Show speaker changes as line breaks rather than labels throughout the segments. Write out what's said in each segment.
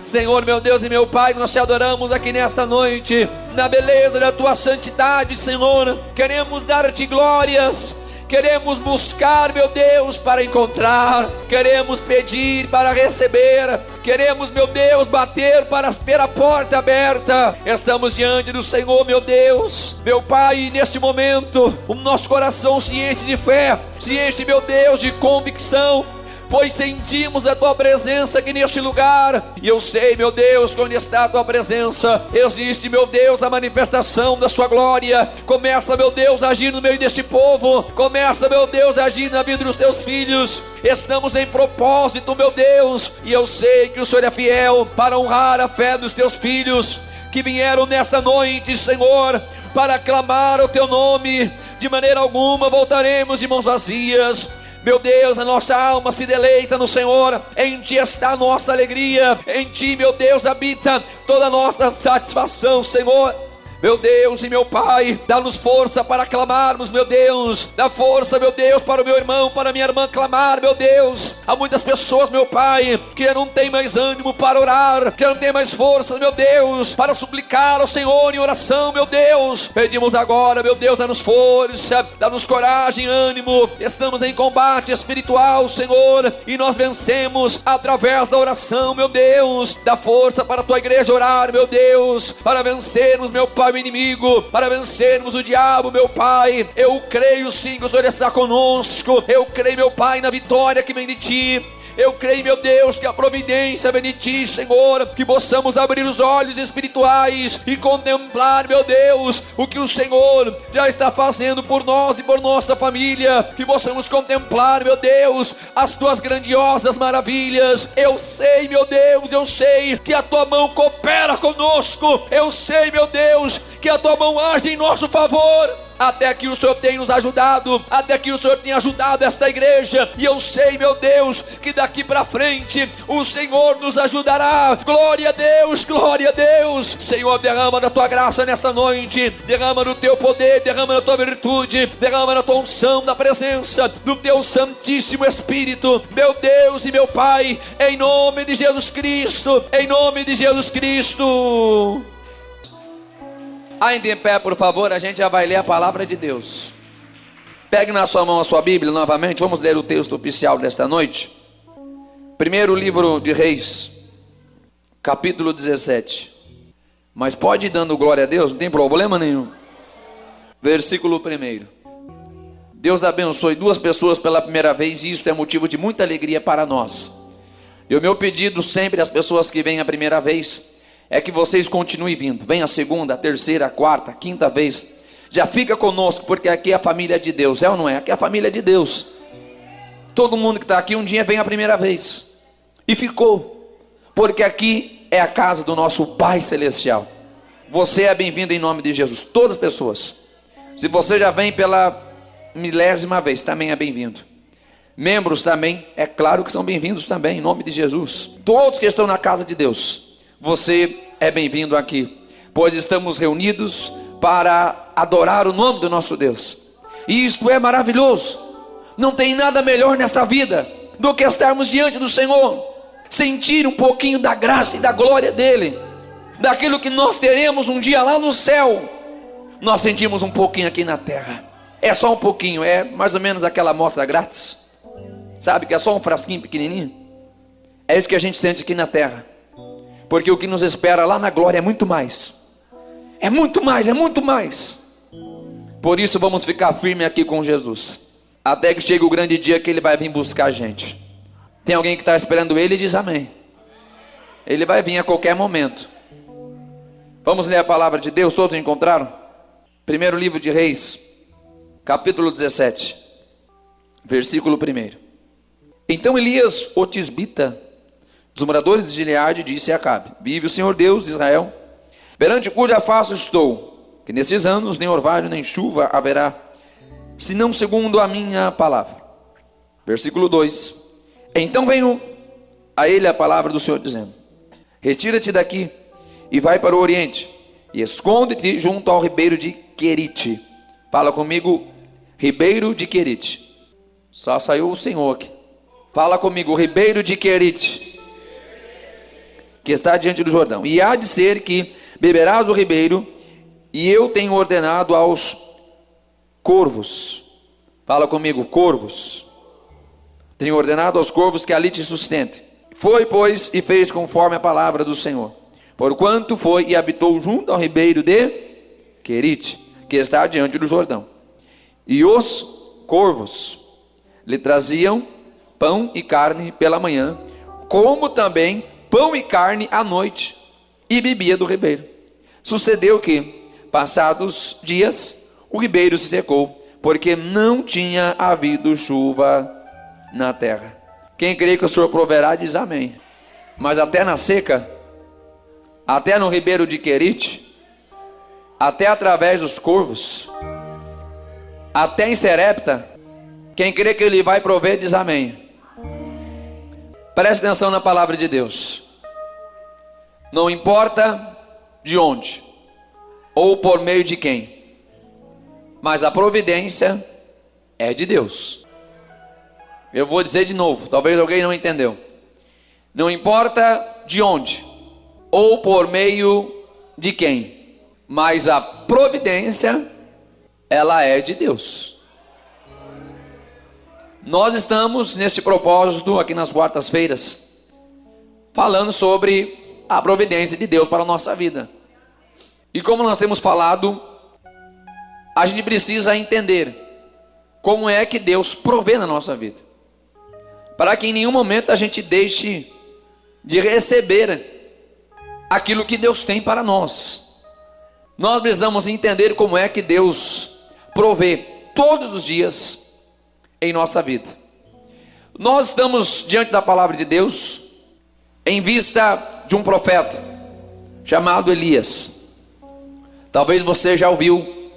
Senhor, meu Deus e meu Pai, nós te adoramos aqui nesta noite, na beleza da tua santidade, Senhor. Queremos dar-te glórias, queremos buscar, meu Deus, para encontrar, queremos pedir para receber, queremos, meu Deus, bater para ter a porta aberta. Estamos diante do Senhor, meu Deus, meu Pai, neste momento, o nosso coração se enche de fé, se enche, meu Deus, de convicção, pois sentimos a tua presença aqui neste lugar. E eu sei, meu Deus, que onde está a tua presença, existe, meu Deus, a manifestação da sua glória. Começa, meu Deus, a agir no meio deste povo, começa, meu Deus, a agir na vida dos teus filhos. Estamos em propósito, meu Deus, e eu sei que o Senhor é fiel para honrar a fé dos teus filhos que vieram nesta noite, Senhor, para clamar o teu nome. De maneira alguma voltaremos de mãos vazias. Meu Deus, a nossa alma se deleita no Senhor, em Ti está a nossa alegria, em Ti, meu Deus, habita toda a nossa satisfação, Senhor. Meu Deus e meu Pai, dá-nos força para clamarmos, meu Deus. Dá força, meu Deus, para o meu irmão, para a minha irmã clamar, meu Deus. Há muitas pessoas, meu Pai, que não tem mais ânimo para orar, que não tem mais força, meu Deus, para suplicar ao Senhor em oração, meu Deus. Pedimos agora, meu Deus, dá-nos força, dá-nos coragem, ânimo. Estamos em combate espiritual, Senhor, e nós vencemos através da oração, meu Deus. Dá força para a tua igreja orar, meu Deus, para vencermos, meu Pai, o inimigo, para vencermos o diabo, meu Pai. Eu creio sim que o Senhor está conosco. Eu creio, meu Pai, na vitória que vem de Ti. Eu creio, meu Deus, que a providência vem de Ti, Senhor. Que possamos abrir os olhos espirituais e contemplar, meu Deus, o que o Senhor já está fazendo por nós e por nossa família. Que possamos contemplar, meu Deus, as Tuas grandiosas maravilhas. Eu sei, meu Deus, eu sei que a Tua mão coopera conosco. Eu sei, meu Deus, que a Tua mão age em nosso favor. Até que o Senhor tem nos ajudado, até que o Senhor tem ajudado esta igreja, e eu sei, meu Deus, que daqui para frente o Senhor nos ajudará. Glória a Deus, glória a Deus. Senhor, derrama da tua graça nesta noite, derrama do teu poder, derrama da tua virtude, derrama da tua unção, da presença do teu Santíssimo Espírito, meu Deus e meu Pai, em nome de Jesus Cristo, em nome de Jesus Cristo. Ainda em pé, por favor, a gente já vai ler a palavra de Deus. Pegue na sua mão a sua Bíblia novamente, vamos ler o texto oficial desta noite. Primeiro livro de Reis, capítulo 17. Mas pode ir dando glória a Deus, não tem problema nenhum. Versículo 1. Deus abençoe duas pessoas pela primeira vez, e isso é motivo de muita alegria para nós. E o meu pedido sempre às pessoas que vêm a primeira vez é que vocês continuem vindo. Vem a segunda, a terceira, a quarta, a quinta vez. Já fica conosco, porque aqui é a família de Deus. É ou não é? Aqui é a família de Deus. Todo mundo que está aqui um dia vem a primeira vez. E ficou. Porque aqui é a casa do nosso Pai Celestial. Você é bem-vindo em nome de Jesus. Todas as pessoas. Se você já vem pela 1000ª vez, também é bem-vindo. Membros também, é claro que são bem-vindos também, em nome de Jesus. Todos que estão na casa de Deus, você é bem-vindo aqui, pois estamos reunidos para adorar o nome do nosso Deus. E isto é maravilhoso. Não tem nada melhor nesta vida do que estarmos diante do Senhor, sentir um pouquinho da graça e da glória dele, daquilo que nós teremos um dia lá no céu. Nós sentimos um pouquinho aqui na terra. É só um pouquinho, é mais ou menos aquela amostra grátis, sabe, que é só um frasquinho pequenininho. É isso que a gente sente aqui na terra. Porque o que nos espera lá na glória é muito mais. É muito mais, é muito mais. Por isso vamos ficar firme aqui com Jesus, até que chegue o grande dia que Ele vai vir buscar a gente. Tem alguém que está esperando Ele e diz amém. Ele vai vir a qualquer momento. Vamos ler a palavra de Deus, todos encontraram? Primeiro livro de Reis, capítulo 17, versículo 1. Então Elias, o tisbita, dos moradores de Gileade, disse a Acabe: vive o Senhor Deus de Israel, perante cuja face estou, que nesses anos nem orvalho nem chuva haverá, senão segundo a minha palavra. Versículo 2. Então veio a ele a palavra do Senhor dizendo: retira-te daqui e vai para o oriente, e esconde-te junto ao ribeiro de Querite. Fala comigo, ribeiro de Querite. Só saiu o Senhor aqui. Fala comigo, ribeiro de Querite. que está diante do Jordão. E há de ser que beberás do ribeiro, e eu tenho ordenado aos corvos. Fala comigo, corvos. Tenho ordenado aos corvos que ali te sustentem. Foi, pois, e fez conforme a palavra do Senhor. Porquanto foi e habitou junto ao ribeiro de Querite, que está diante do Jordão. E os corvos lhe traziam pão e carne pela manhã, como também pão e carne à noite, e bebia do ribeiro. Sucedeu que, passados dias, o ribeiro se secou, porque não tinha havido chuva na terra. Quem crê que o Senhor proverá, diz amém. Mas até na seca, até no ribeiro de Querite, até através dos corvos, até em Serepta, quem crê que Ele vai prover, diz amém. Preste atenção na palavra de Deus. Não importa de onde, ou por meio de quem, mas a providência é de Deus. Eu vou dizer de novo, talvez alguém não entendeu. Não importa de onde, ou por meio de quem, mas a providência, ela é de Deus. Nós estamos nesse propósito aqui nas quartas-feiras, falando sobre a providência de Deus para a nossa vida. E como nós temos falado, a gente precisa entender como é que Deus provê na nossa vida, para que em nenhum momento a gente deixe de receber aquilo que Deus tem para nós. Nós precisamos entender como é que Deus provê todos os dias em nossa vida. Nós estamos diante da palavra de Deus em vista de um profeta chamado Elias. Talvez você já ouviu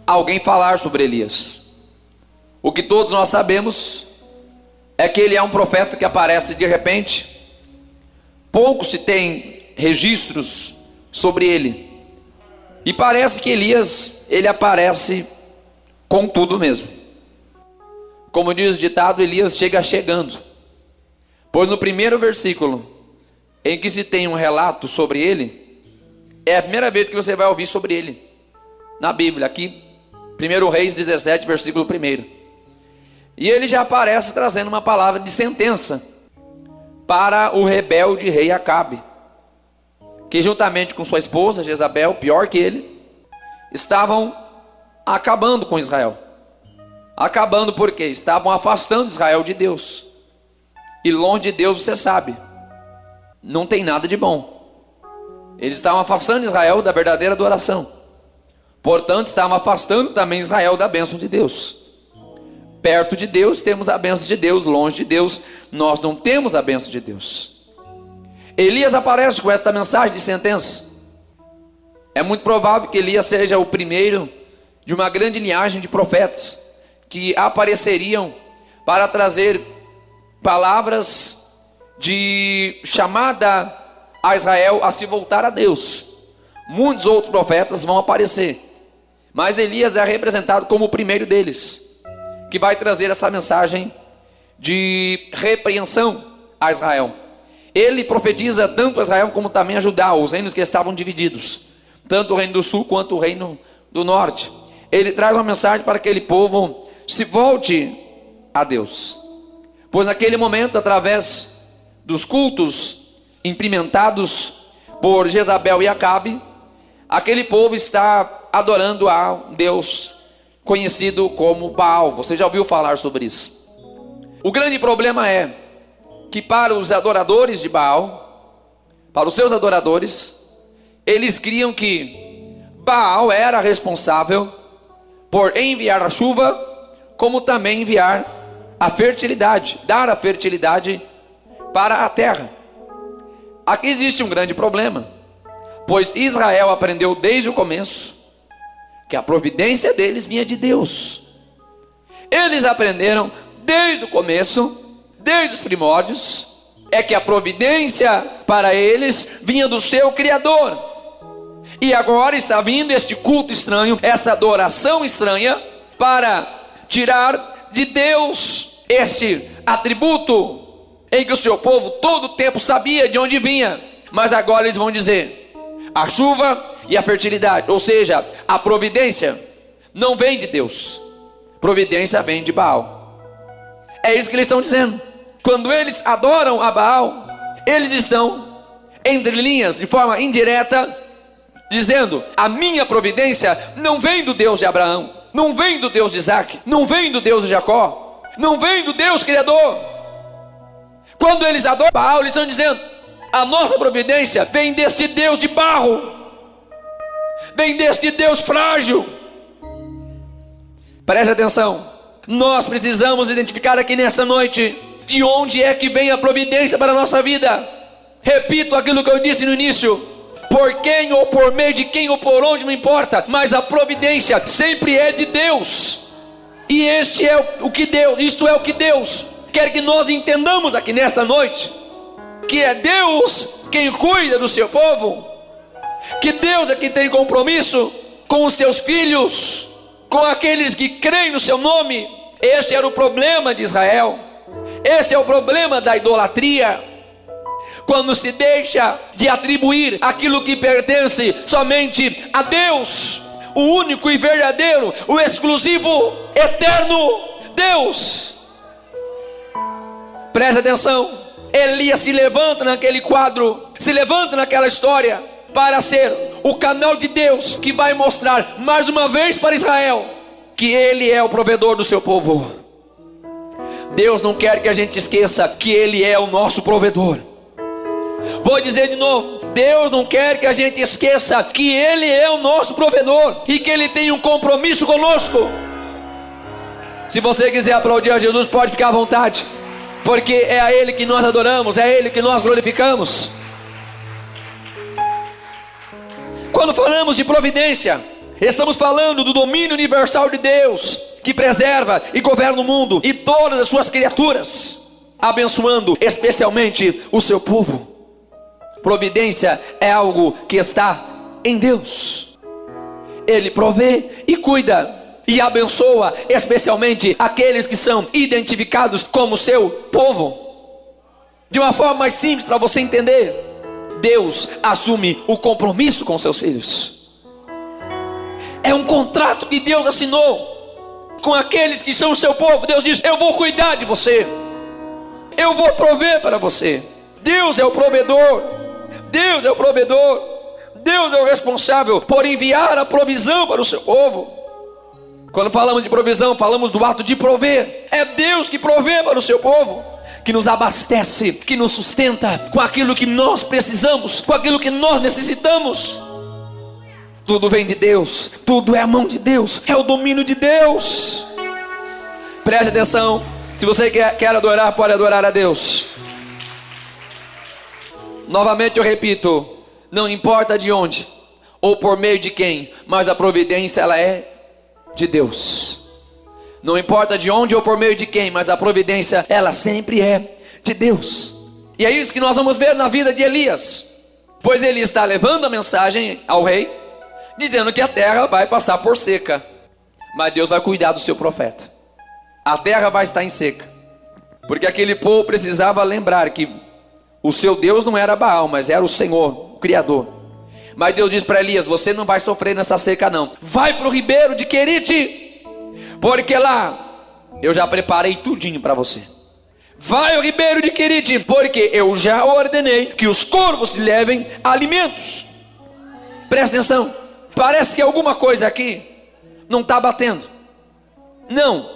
alguém falar sobre Elias. O que todos nós sabemos é que ele é um profeta que aparece de repente. Pouco se tem registros sobre ele. E parece que Elias, ele aparece com tudo mesmo. Como diz o ditado, Elias chega chegando. Pois no primeiro versículo, em que se tem um relato sobre ele, é a primeira vez que você vai ouvir sobre ele na Bíblia, aqui, 1 Reis 17, versículo 1. E ele já aparece trazendo uma palavra de sentença para o rebelde rei Acabe, que juntamente com sua esposa Jezabel, pior que ele, estavam acabando com Israel. Acabando porque estavam afastando Israel de Deus. E longe de Deus, você sabe, não tem nada de bom. Eles estavam afastando Israel da verdadeira adoração. Portanto, estavam afastando também Israel da bênção de Deus. Perto de Deus temos a bênção de Deus, longe de Deus nós não temos a bênção de Deus. Elias aparece com esta mensagem de sentença. É muito provável que Elias seja o primeiro de uma grande linhagem de profetas que apareceriam para trazer palavras de chamada a Israel a se voltar a Deus. Muitos outros profetas vão aparecer, mas Elias é representado como o primeiro deles, que vai trazer essa mensagem de repreensão a Israel. Ele profetiza tanto a Israel como também a Judá, os reinos que estavam divididos, tanto o reino do sul quanto o reino do norte. Ele traz uma mensagem para aquele povo se volte a Deus, pois naquele momento, através dos cultos implementados por Jezabel e Acabe, aquele povo está adorando a um Deus conhecido como Baal. Você já ouviu falar sobre isso? O grande problema é que para os adoradores de Baal, para os seus adoradores, eles criam que Baal era responsável por enviar a chuva, como também enviar a fertilidade, dar a fertilidade para a terra. Aqui existe um grande problema, pois Israel aprendeu desde o começo que a providência deles vinha de Deus. Eles aprenderam desde o começo, desde os primórdios, é que a providência para eles vinha do seu Criador. E agora está vindo este culto estranho, essa adoração estranha, para tirar de Deus este atributo, em que o seu povo todo o tempo sabia de onde vinha, mas agora eles vão dizer: a chuva e a fertilidade, ou seja, a providência não vem de Deus, providência vem de Baal. É isso que eles estão dizendo. Quando eles adoram a Baal, eles estão, entre linhas, de forma indireta, dizendo: a minha providência não vem do Deus de Abraão, não vem do Deus de Isaac, não vem do Deus de Jacó, não vem do Deus Criador. Quando eles adoram Baal, eles estão dizendo: a nossa providência vem deste Deus de barro, vem deste Deus frágil. Preste atenção, nós precisamos identificar aqui nesta noite de onde é que vem a providência para a nossa vida. Repito aquilo que eu disse no início: por quem ou por meio de quem ou por onde, não importa, mas a providência sempre é de Deus. E isto é o que Deus quer que nós entendamos aqui nesta noite, que é Deus quem cuida do seu povo, que Deus é quem tem compromisso com os seus filhos, com aqueles que creem no seu nome. Este era o problema de Israel, este é o problema da idolatria, quando se deixa de atribuir aquilo que pertence somente a Deus, o único e verdadeiro, o exclusivo, eterno Deus. Preste atenção, Elias se levanta naquele quadro, se levanta naquela história, para ser o canal de Deus, que vai mostrar mais uma vez para Israel que Ele é o provedor do seu povo. Deus não quer que a gente esqueça que Ele é o nosso provedor. Vou dizer de novo, Deus não quer que a gente esqueça que Ele é o nosso provedor e que Ele tem um compromisso conosco. Se você quiser aplaudir a Jesus, pode ficar à vontade, porque é a Ele que nós adoramos, é a Ele que nós glorificamos. Quando falamos de providência, estamos falando do domínio universal de Deus, que preserva e governa o mundo e todas as suas criaturas, abençoando especialmente o seu povo. Providência é algo que está em Deus. Ele provê e cuida e abençoa especialmente aqueles que são identificados como seu povo. De uma forma mais simples para você entender, Deus assume o compromisso com seus filhos. É um contrato que Deus assinou com aqueles que são o seu povo. Deus diz: eu vou cuidar de você, eu vou prover para você. Deus é o provedor, Deus é o provedor, Deus é o responsável por enviar a provisão para o seu povo. Quando falamos de provisão, falamos do ato de prover. É Deus que provê para o seu povo, que nos abastece, que nos sustenta com aquilo que nós precisamos, com aquilo que nós necessitamos. Tudo vem de Deus, tudo é a mão de Deus, é o domínio de Deus. Preste atenção, se você quer adorar, pode adorar a Deus. Novamente eu repito, não importa de onde ou por meio de quem, mas a providência ela é de Deus. Não importa de onde ou por meio de quem, mas a providência ela sempre é de Deus. E é isso que nós vamos ver na vida de Elias, pois ele está levando a mensagem ao rei, dizendo que a terra vai passar por seca, mas Deus vai cuidar do seu profeta. A terra vai estar em seca, porque aquele povo precisava lembrar que o seu Deus não era Baal, mas era o Senhor, o Criador. Mas Deus diz para Elias: você não vai sofrer nessa seca não, vai para o ribeiro de Querite, porque lá eu já preparei tudinho para você. Vai ao ribeiro de Querite, porque eu já ordenei que os corvos lhe levem alimentos. Presta atenção, parece que alguma coisa aqui não está batendo. Não,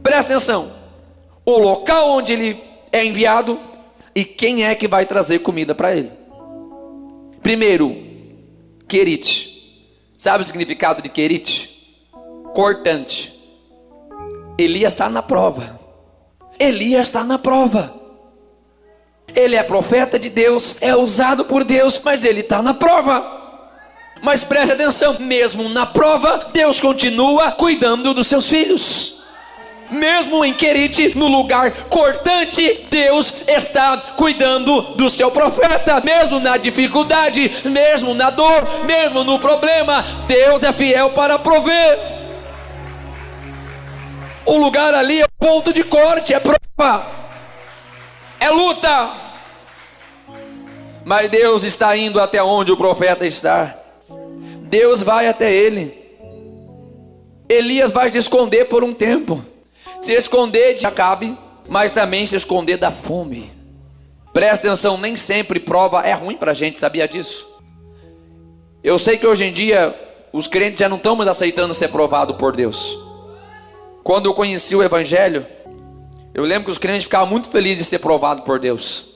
presta atenção, o local onde ele é enviado e quem é que vai trazer comida para ele. Primeiro, Querite. Sabe o significado de Querite? Cortante. Elias está na prova. Elias está na prova. Ele é profeta de Deus, é usado por Deus, mas ele está na prova. Mas preste atenção, mesmo na prova, Deus continua cuidando dos seus filhos. Mesmo em Querite, no lugar cortante, Deus está cuidando do seu profeta. Mesmo na dificuldade, mesmo na dor, mesmo no problema, Deus é fiel para prover. O lugar ali é o ponto de corte, é prova. é luta. Mas Deus está indo até onde o profeta está. Deus vai até ele. Elias vai se esconder por um tempo. Se esconder de Acabe, mas também se esconder da fome. Presta atenção, nem sempre prova é ruim para a gente, sabia disso? Eu sei que hoje em dia os crentes já não estão mais aceitando ser provado por Deus. Quando eu conheci o Evangelho, eu lembro que os crentes ficavam muito felizes de ser provado por Deus.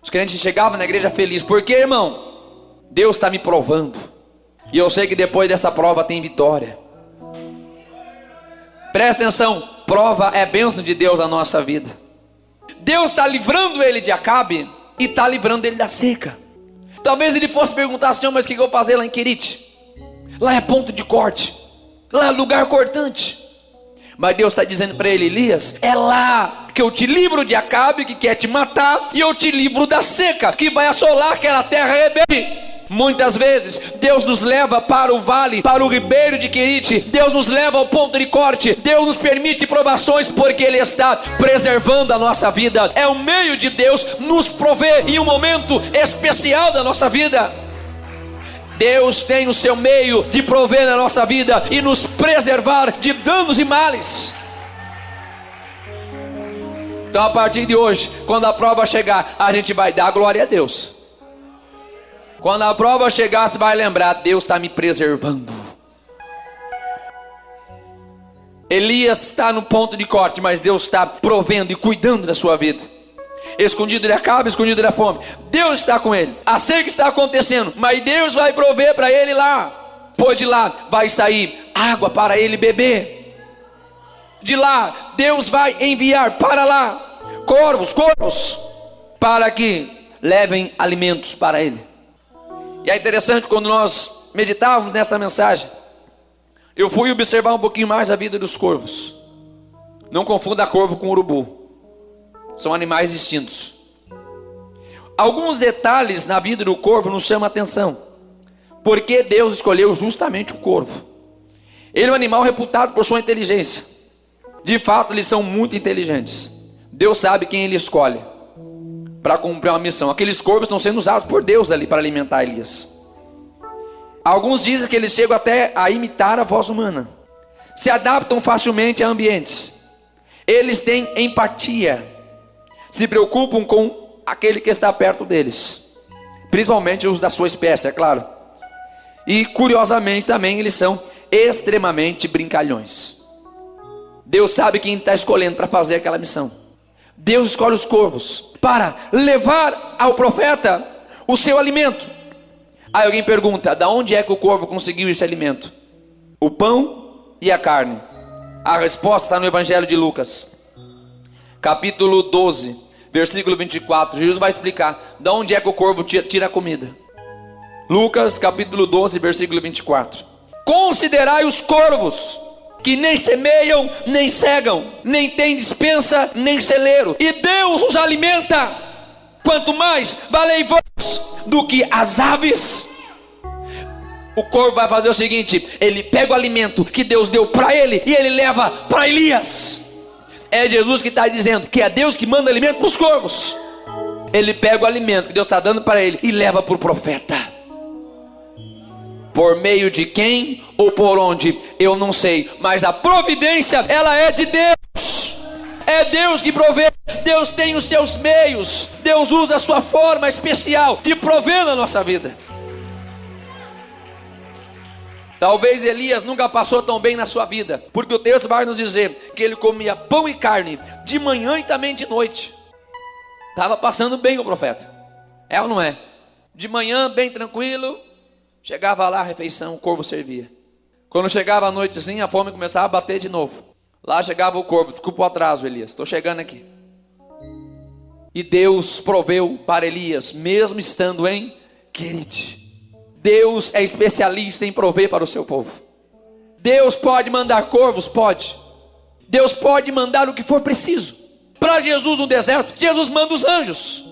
Os crentes chegavam na igreja felizes. Por quê, irmão? Deus está me provando. E eu sei que depois dessa prova tem vitória. Presta atenção, prova é bênção de Deus na nossa vida. Deus está livrando ele de Acabe e está livrando ele da seca. Talvez ele fosse perguntar, Senhor, mas o que eu vou fazer lá em Querite? Lá é ponto de corte, lá é lugar cortante. Mas Deus está dizendo para ele, Elias, é lá que eu te livro de Acabe, que quer te matar, e eu te livro da seca, que vai assolar aquela terra rebelde. Muitas vezes Deus nos leva para o vale, para o ribeiro de Querite. Deus nos leva ao ponto de corte. Deus nos permite provações, porque Ele está preservando a nossa vida. É um meio de Deus nos prover em um momento especial da nossa vida. Deus tem o seu meio de prover na nossa vida e nos preservar de danos e males. Então a partir de hoje, quando a prova chegar, a gente vai dar glória a Deus. Quando a prova chegar, você vai lembrar, Deus está me preservando. Elias está no ponto de corte, mas Deus está provendo e cuidando da sua vida. Escondido de Acabe, escondido da fome, Deus está com ele. A seca está acontecendo, mas Deus vai prover para ele lá. Pois de lá vai sair água para ele beber. De lá, Deus vai enviar para lá corvos, para que levem alimentos para ele. E é interessante, quando nós meditávamos nesta mensagem, eu fui observar um pouquinho mais a vida dos corvos. Não confunda corvo com urubu, são animais distintos. Alguns detalhes na vida do corvo nos chamam a atenção. Porque Deus escolheu justamente o corvo. Ele é um animal reputado por sua inteligência. De fato, eles são muito inteligentes. Deus sabe quem ele escolhe para cumprir uma missão. Aqueles corvos estão sendo usados por Deus ali para alimentar Elias. Alguns dizem que eles chegam até a imitar a voz humana. Se adaptam facilmente a ambientes. Eles têm empatia. Se preocupam com aquele que está perto deles. Principalmente os da sua espécie, é claro. E curiosamente também eles são extremamente brincalhões. Deus sabe quem está escolhendo para fazer aquela missão. Deus escolhe os corvos para levar ao profeta o seu alimento. Aí alguém pergunta, da onde é que o corvo conseguiu esse alimento? O pão e a carne. A resposta está no Evangelho de Lucas, capítulo 12, versículo 24. Jesus vai explicar de onde é que o corvo tira a comida. Lucas capítulo 12, versículo 24. Considerai os corvos, que nem semeiam, nem cegam, nem tem despensa, nem celeiro, e Deus os alimenta. Quanto mais valei vós do que as aves. O corvo vai fazer o seguinte, ele pega o alimento que Deus deu para ele, e ele leva para Elias. É Jesus que está dizendo que é Deus que manda alimento para os corvos. Ele pega o alimento que Deus está dando para ele e leva para o profeta. Por meio de quem ou por onde, eu não sei. Mas a providência, ela é de Deus. É Deus que provê. Deus tem os seus meios. Deus usa a sua forma especial de prover na nossa vida. Talvez Elias nunca passou tão bem na sua vida, porque o texto vai nos dizer que ele comia pão e carne de manhã e também de noite. Estava passando bem o profeta. É ou não é? De manhã bem tranquilo. Chegava lá a refeição, o corvo servia. Quando chegava a noitezinha, a fome começava a bater de novo. Lá chegava o corvo, desculpa o atraso, Elias, estou chegando aqui. E Deus proveu para Elias, mesmo estando em Querite. Deus é especialista em prover para o seu povo. Deus pode mandar corvos? Pode. Deus pode mandar o que for preciso. Para Jesus no deserto, Jesus manda os anjos.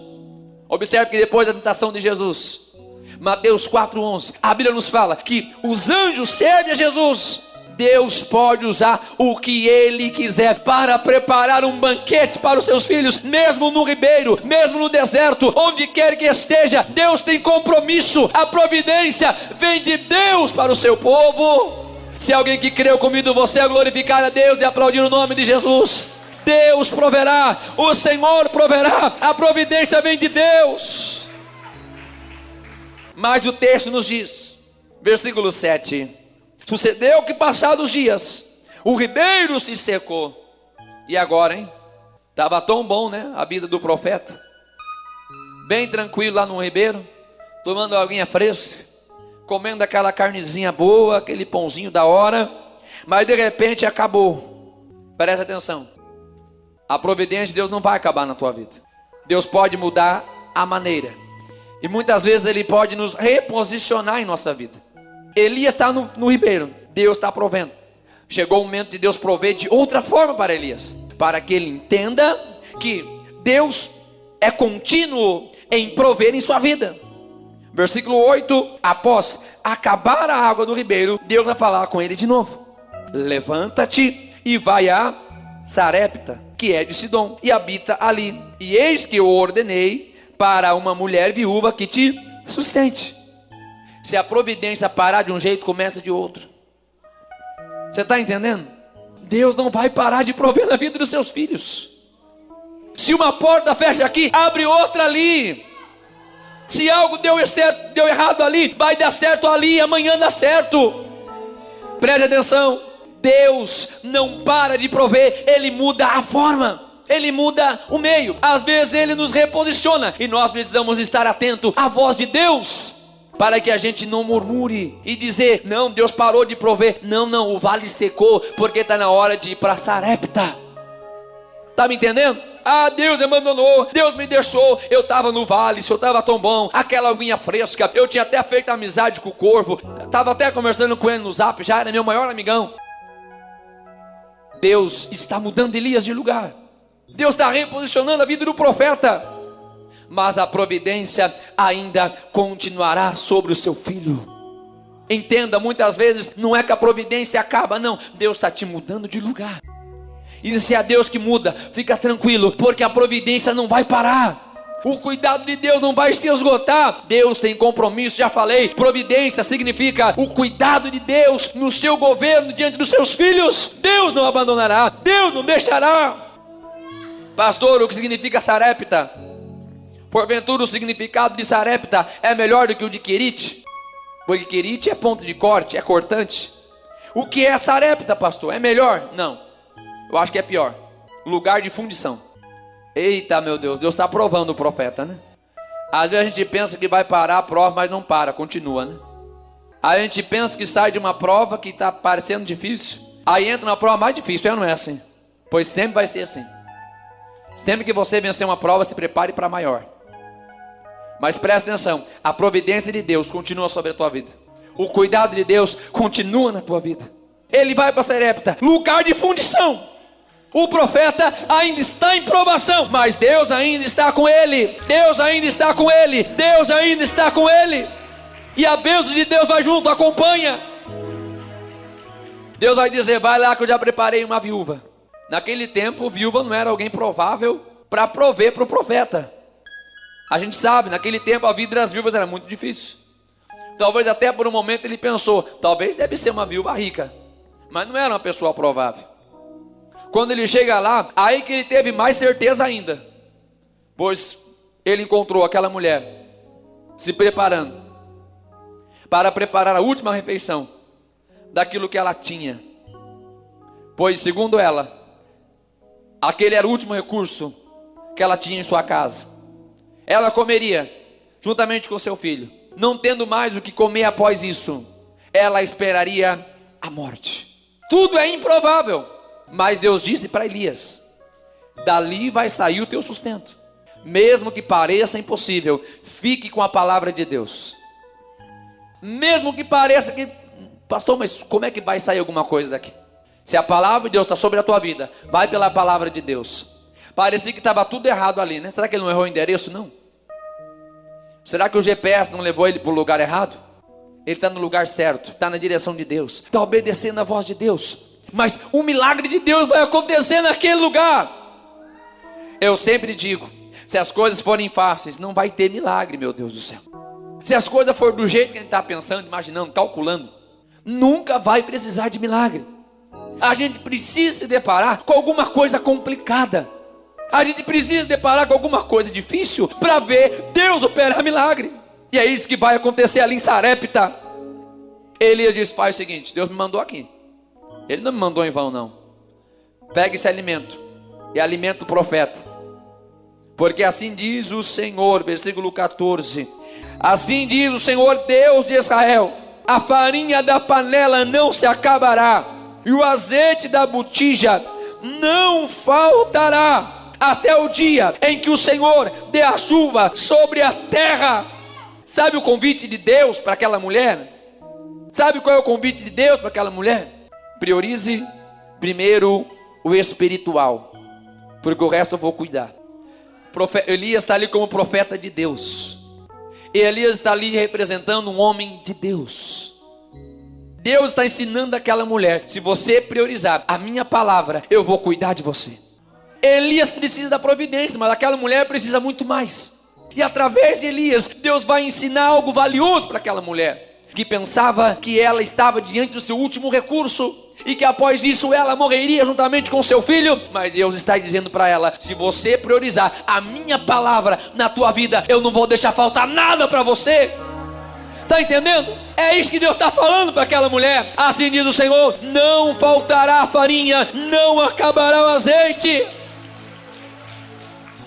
Observe que depois da tentação de Jesus, Mateus 4,11, a Bíblia nos fala que os anjos servem a Jesus Deus pode usar o que Ele quiser para preparar um banquete para os seus filhos, mesmo no ribeiro, mesmo no deserto, onde quer que esteja. Deus tem compromisso, a providência vem de Deus para o seu povo. Se alguém que creu, convido você a glorificar a Deus e aplaudir o nome de Jesus. Deus proverá, o Senhor proverá, a providência vem de Deus. Mas o texto nos diz, versículo 7: sucedeu que passados dias, o ribeiro se secou. E agora, hein? Estava tão bom, né? A vida do profeta, bem tranquilo lá no ribeiro, tomando aguinha fresca, comendo aquela carnezinha boa, aquele pãozinho da hora. Mas de repente acabou. Presta atenção, a providência de Deus não vai acabar na tua vida. Deus pode mudar a maneira, e muitas vezes Ele pode nos reposicionar em nossa vida. Elias está no ribeiro, Deus está provendo. Chegou o momento de Deus prover de outra forma para Elias, para que ele entenda que Deus é contínuo em prover em sua vida. Versículo 8: após acabar a água do ribeiro, Deus vai falar com ele de novo: levanta-te e vai a Sarepta, que é de Sidom, e habita ali. E eis que eu ordenei para uma mulher viúva que te sustente. Se a providência parar de um jeito, começa de outro. Você está entendendo? Deus não vai parar de prover na vida dos seus filhos. Se uma porta fecha aqui, abre outra ali. Se algo deu errado ali, vai dar certo ali, amanhã dá certo. Preste atenção, Deus não para de prover, Ele muda a forma, Ele muda o meio. Às vezes Ele nos reposiciona, e nós precisamos estar atentos à voz de Deus, para que a gente não murmure e dizer: não, Deus parou de prover. Não, o vale secou, porque está na hora de ir para Sarepta. Está me entendendo? Ah, Deus me abandonou, Deus me deixou. Eu estava no vale, se eu estava tão bom, aquela aguinha fresca, eu tinha até feito amizade com o corvo, estava até conversando com ele no zap, já era meu maior amigão. Deus está mudando Elias de lugar, Deus está reposicionando a vida do profeta, mas a providência ainda continuará sobre o seu filho. Entenda, muitas vezes não é que a providência acaba, não, Deus está te mudando de lugar. E se é Deus que muda, fica tranquilo, porque a providência não vai parar. O cuidado de Deus não vai se esgotar. Deus tem compromisso, já falei. Providência significa o cuidado de Deus no seu governo, diante dos seus filhos. Deus não abandonará, Deus não deixará. Pastor, o que significa Sarepta? Porventura o significado de Sarepta é melhor do que o de Querite? Porque Querite é ponto de corte, é cortante. O que é Sarepta, pastor? É melhor? Não, eu acho que é pior. Lugar de fundição. Eita, meu Deus, Deus está provando o profeta, né? Às vezes a gente pensa que vai parar a prova, mas não para, continua, né? Aí a gente pensa que sai de uma prova que está parecendo difícil, aí entra na prova mais difícil, não é assim? Pois sempre vai ser assim. Sempre que você vencer uma prova, se prepare para a maior. Mas preste atenção, a providência de Deus continua sobre a tua vida. O cuidado de Deus continua na tua vida. Ele vai para Sarepta, lugar de fundição. O profeta ainda está em provação, mas Deus ainda está com ele. Deus ainda está com ele. Deus ainda está com ele. E a bênção de Deus vai junto, acompanha. Deus vai dizer: vai lá que eu já preparei uma viúva. Naquele tempo, viúva não era alguém provável para prover para o profeta. A gente sabe, naquele tempo a vida das viúvas era muito difícil. Talvez até por um momento ele pensou: talvez deve ser uma viúva rica, mas não era uma pessoa provável. Quando ele chega lá, aí que ele teve mais certeza ainda, pois ele encontrou aquela mulher se preparando para preparar a última refeição daquilo que ela tinha, pois segundo ela, aquele era o último recurso que ela tinha em sua casa. Ela comeria juntamente com seu filho. Não tendo mais o que comer após isso, ela esperaria a morte. Tudo é improvável, mas Deus disse para Elias: dali vai sair o teu sustento. Mesmo que pareça impossível, fique com a palavra de Deus. Mesmo que pareça que, pastor, mas como é que vai sair alguma coisa daqui? Se a palavra de Deus está sobre a tua vida, vai pela palavra de Deus. Parecia que estava tudo errado ali, né? Será que ele não errou o endereço? Não. Será que o GPS não levou ele para o lugar errado? ele está no lugar certo, está na direção de Deus, está obedecendo a voz de Deus. Mas um milagre de Deus vai acontecer naquele lugar. Eu sempre digo, se as coisas forem fáceis, não vai ter milagre, meu Deus do céu. Se as coisas forem do jeito que a gente está pensando, imaginando, calculando, nunca vai precisar de milagre. A gente precisa se deparar com alguma coisa complicada. A gente precisa se deparar com alguma coisa difícil para ver Deus operar milagre. E é isso que vai acontecer ali em Sarepta. Elias disse: faz o seguinte, Deus me mandou aqui. Ele não me mandou em vão, não. Pega esse alimento e alimenta o profeta. Porque assim diz o Senhor, versículo 14. Assim diz o Senhor Deus de Israel: a farinha da panela não se acabará, e o azeite da botija não faltará, até o dia em que o Senhor dê a chuva sobre a terra. Sabe o convite de Deus para aquela mulher? Sabe qual é o convite de Deus para aquela mulher? Priorize primeiro o espiritual, porque o resto eu vou cuidar. Elias está ali como profeta de Deus. E Elias está ali representando um homem de Deus. Deus está ensinando aquela mulher: se você priorizar a minha palavra, eu vou cuidar de você. Elias precisa da providência, mas aquela mulher precisa muito mais. E através de Elias, Deus vai ensinar algo valioso para aquela mulher, que pensava que ela estava diante do seu último recurso, e que após isso ela morreria juntamente com seu filho. Mas Deus está dizendo para ela: se você priorizar a minha palavra na tua vida, eu não vou deixar faltar nada para você. Está entendendo? É isso que Deus está falando para aquela mulher. Assim diz o Senhor: não faltará a farinha, não acabará o azeite.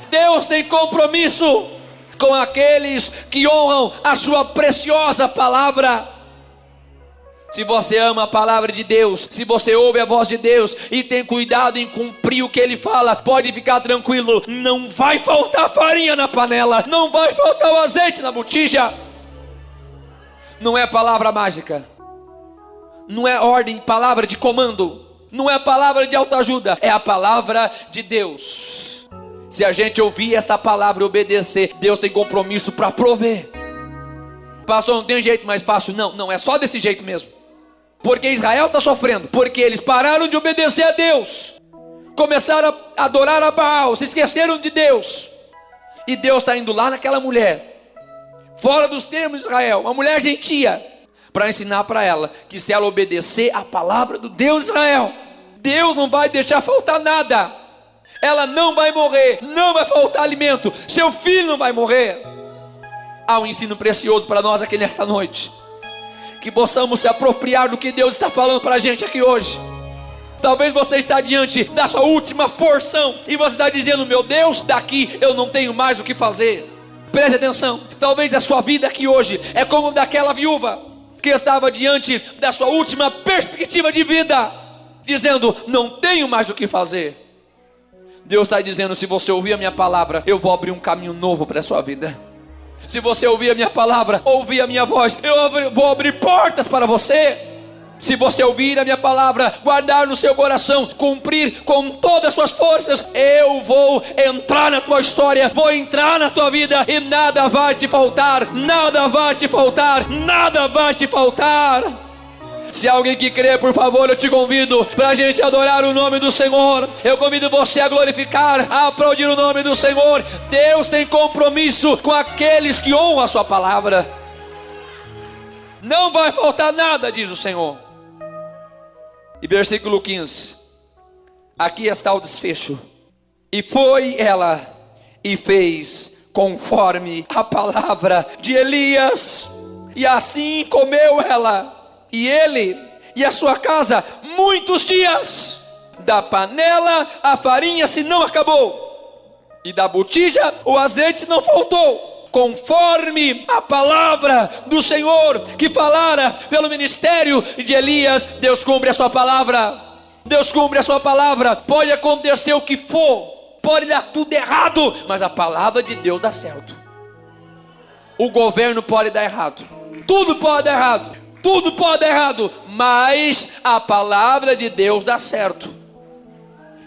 Deus tem compromisso com aqueles que honram a sua preciosa palavra. Se você ama a palavra de Deus, se você ouve a voz de Deus e tem cuidado em cumprir o que Ele fala, pode ficar tranquilo, não vai faltar farinha na panela, não vai faltar o azeite na botija. Não é palavra mágica, não é ordem, palavra de comando, não é palavra de autoajuda, é a palavra de Deus. Se a gente ouvir esta palavra e obedecer, Deus tem compromisso para prover. Pastor, não tem jeito mais fácil? Não, é só desse jeito mesmo. Porque Israel está sofrendo, porque eles pararam de obedecer a Deus, começaram a adorar a Baal, se esqueceram de Deus. E Deus está indo lá naquela mulher, fora dos termos de Israel, uma mulher gentia, para ensinar para ela que se ela obedecer a palavra do Deus de Israel, Deus não vai deixar faltar nada. Ela não vai morrer, não vai faltar alimento, seu filho não vai morrer. Há um ensino precioso para nós aqui nesta noite, que possamos se apropriar do que Deus está falando para a gente aqui hoje. Talvez você está diante da sua última porção e você está dizendo: meu Deus, daqui eu não tenho mais o que fazer. Preste atenção, talvez a sua vida aqui hoje é como daquela viúva que estava diante da sua última perspectiva de vida, dizendo: não tenho mais o que fazer. Deus está dizendo: se você ouvir a minha palavra, eu vou abrir um caminho novo para a sua vida. Se você ouvir a minha palavra, ouvir a minha voz, eu vou abrir portas para você. Se você ouvir a minha palavra, guardar no seu coração, cumprir com todas as suas forças, eu vou entrar na tua história, vou entrar na tua vida e nada vai te faltar, nada vai te faltar, nada vai te faltar. Se alguém que crê, por favor, eu te convido para a gente adorar o nome do Senhor. Eu convido você a glorificar, a aplaudir o nome do Senhor. Deus tem compromisso com aqueles que honram a sua palavra. Não vai faltar nada, diz o Senhor. E versículo 15, aqui está o desfecho. E foi ela e fez conforme a palavra de Elias, e assim comeu ela e ele e a sua casa muitos dias. Da panela a farinha se não acabou, e da botija o azeite não faltou, conforme a palavra do Senhor que falara pelo ministério de Elias. Deus cumpre a sua palavra. Deus cumpre a sua palavra. Pode acontecer o que for, pode dar tudo errado, mas a palavra de Deus dá certo. O governo pode dar errado, tudo pode dar errado, tudo pode dar errado, mas a palavra de Deus dá certo.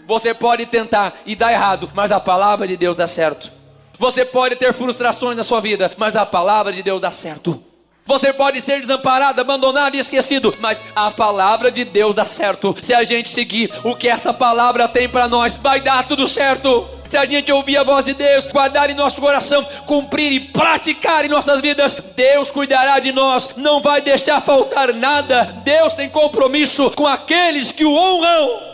Você pode tentar e dar errado, mas a palavra de Deus dá certo. Você pode ter frustrações na sua vida, mas a palavra de Deus dá certo. Você pode ser desamparado, abandonado e esquecido, mas a palavra de Deus dá certo. Se a gente seguir o que essa palavra tem para nós, vai dar tudo certo. Se a gente ouvir a voz de Deus, guardar em nosso coração, cumprir e praticar em nossas vidas, Deus cuidará de nós, não vai deixar faltar nada. Deus tem compromisso com aqueles que o honram.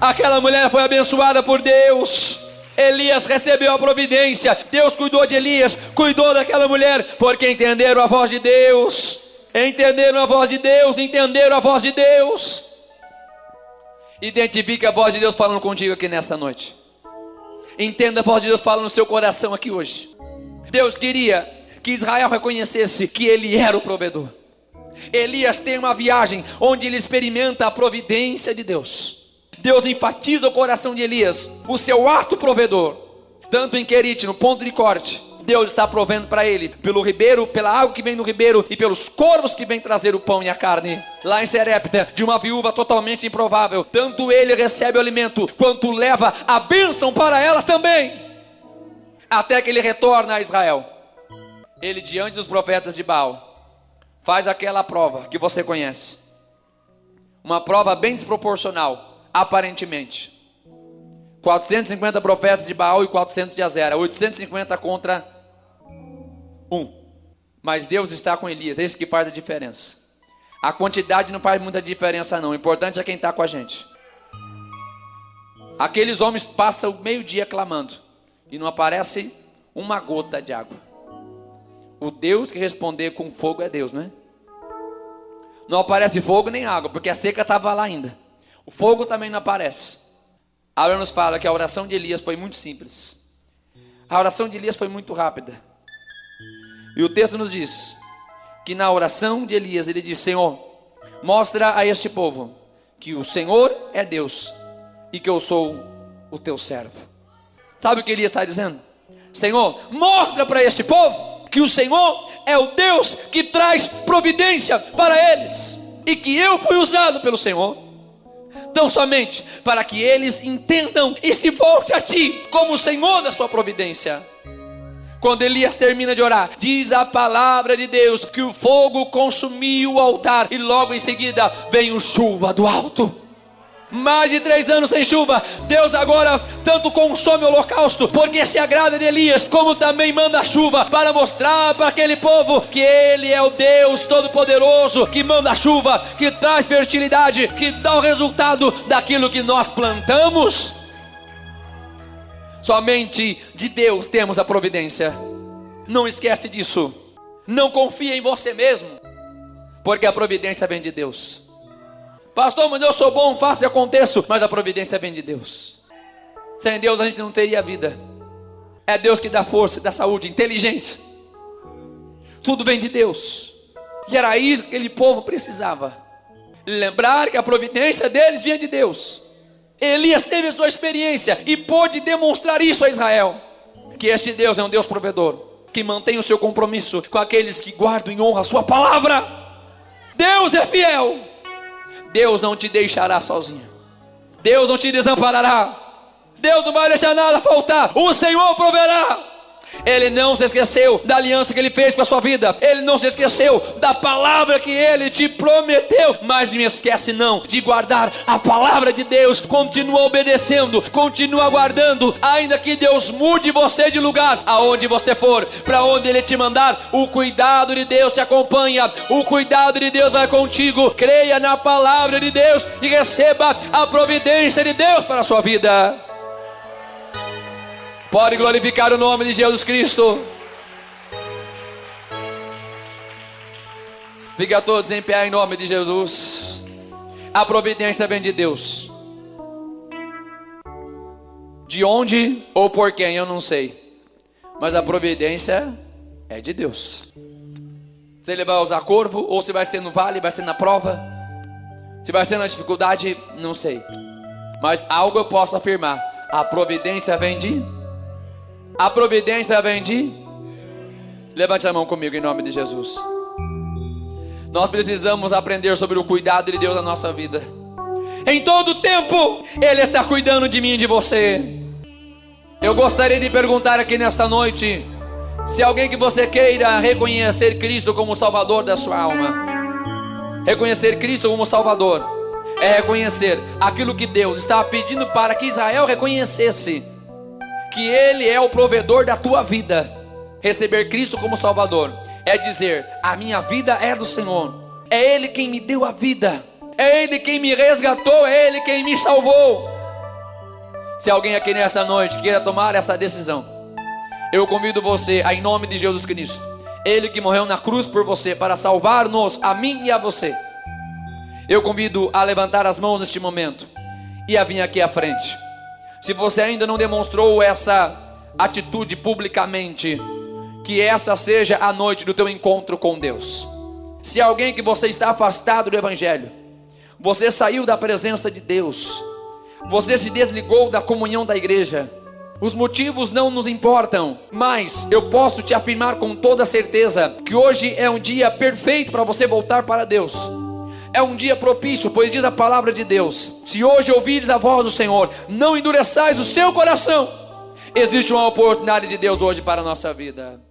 Aquela mulher foi abençoada por Deus. Elias recebeu a providência. Deus cuidou de Elias, cuidou daquela mulher, porque entenderam a voz de Deus. Entenderam a voz de Deus, entenderam a voz de Deus. Identifique a voz de Deus falando contigo aqui nesta noite. Entenda a voz de Deus falando no seu coração aqui hoje. Deus queria que Israel reconhecesse que Ele era o provedor. Elias tem uma viagem onde ele experimenta a providência de Deus. Deus enfatiza o coração de Elias, o seu ato provedor. Tanto em Querite, no ponto de corte, Deus está provendo para ele, pelo ribeiro, pela água que vem no ribeiro, e pelos corvos que vêm trazer o pão e a carne. Lá em Serepta, de uma viúva totalmente improvável, tanto ele recebe o alimento, quanto leva a bênção para ela também. Até que ele retorna a Israel. Ele, diante dos profetas de Baal, faz aquela prova que você conhece. Uma prova bem desproporcional. Aparentemente 450 profetas de Baal e 400 de Azera, 850 contra 1. Mas Deus está com Elias, é isso que faz a diferença. A quantidade não faz muita diferença não, o importante é quem está com a gente. Aqueles homens passam o meio-dia clamando e não aparece uma gota de água. O Deus que responder com fogo é Deus, não é? Não aparece fogo nem água, porque a seca estava lá ainda. O fogo também não aparece. A Bíblia nos fala que a oração de Elias foi muito simples. A oração de Elias foi muito rápida. E o texto nos diz que na oração de Elias ele diz: Senhor, mostra a este povo que o Senhor é Deus e que eu sou o teu servo. Sabe o que Elias está dizendo? Senhor, mostra para este povo que o Senhor é o Deus que traz providência para eles e que eu fui usado pelo Senhor. Tão somente para que eles entendam e se volte a ti como o Senhor da sua providência. Quando Elias termina de orar, diz a palavra de Deus que o fogo consumiu o altar e logo em seguida veio chuva do alto. Mais de 3 anos sem chuva, Deus agora tanto consome o holocausto, porque se agrada de Elias, como também manda chuva, para mostrar para aquele povo que Ele é o Deus Todo-Poderoso, que manda chuva, que traz fertilidade, que dá o resultado daquilo que nós plantamos. Somente de Deus temos a providência. Não esquece disso. Não confia em você mesmo, porque a providência vem de Deus. Pastor, mas eu sou bom, faço e aconteço. Mas a providência vem de Deus. Sem Deus a gente não teria vida. É Deus que dá força, dá saúde, inteligência. Tudo vem de Deus. E era isso que aquele povo precisava. Lembrar que a providência deles vinha de Deus. Elias teve a sua experiência e pôde demonstrar isso a Israel. Que este Deus é um Deus provedor, que mantém o seu compromisso com aqueles que guardam em honra a sua palavra. Deus é fiel. Deus não te deixará sozinho. Deus não te desamparará. Deus não vai deixar nada faltar. O Senhor proverá. Ele não se esqueceu da aliança que Ele fez com a sua vida. Ele não se esqueceu da palavra que Ele te prometeu. Mas não esquece não de guardar a palavra de Deus. Continua obedecendo, continua guardando. Ainda que Deus mude você de lugar, aonde você for, para onde Ele te mandar, o cuidado de Deus te acompanha. O cuidado de Deus vai contigo. Creia na palavra de Deus e receba a providência de Deus para a sua vida. Pode glorificar o nome de Jesus Cristo. Fica todos em pé em nome de Jesus. A providência vem de Deus. De onde ou por quem eu não sei, mas a providência é de Deus. Se Ele vai usar corvo, ou se vai ser no vale, vai ser na prova, se vai ser na dificuldade, não sei. Mas algo eu posso afirmar: a providência vem de... A providência vem de... Levante a mão comigo em nome de Jesus. Nós precisamos aprender sobre o cuidado de Deus na nossa vida. Em todo tempo Ele está cuidando de mim e de você. Eu gostaria de perguntar aqui nesta noite: Se alguém que você queira reconhecer Cristo como Salvador da sua alma, reconhecer Cristo como Salvador é reconhecer aquilo que Deus estava pedindo para que Israel reconhecesse, que Ele é o provedor da tua vida. Receber Cristo como Salvador é dizer: a minha vida é do Senhor, é Ele quem me deu a vida, é Ele quem me resgatou, é Ele quem me salvou. Se alguém aqui nesta noite queira tomar essa decisão, eu convido você a, em nome de Jesus Cristo, Ele que morreu na cruz por você para salvar-nos, a mim e a você, eu convido a levantar as mãos neste momento e a vir aqui à frente. Se você ainda não demonstrou essa atitude publicamente, que essa seja a noite do teu encontro com Deus. Se alguém que você está afastado do Evangelho, você saiu da presença de Deus, você se desligou da comunhão da igreja, os motivos não nos importam, mas eu posso te afirmar com toda certeza que hoje é um dia perfeito para você voltar para Deus. É um dia propício, pois diz a palavra de Deus: se hoje ouvires a voz do Senhor, não endureçais o seu coração. Existe uma oportunidade de Deus hoje para a nossa vida.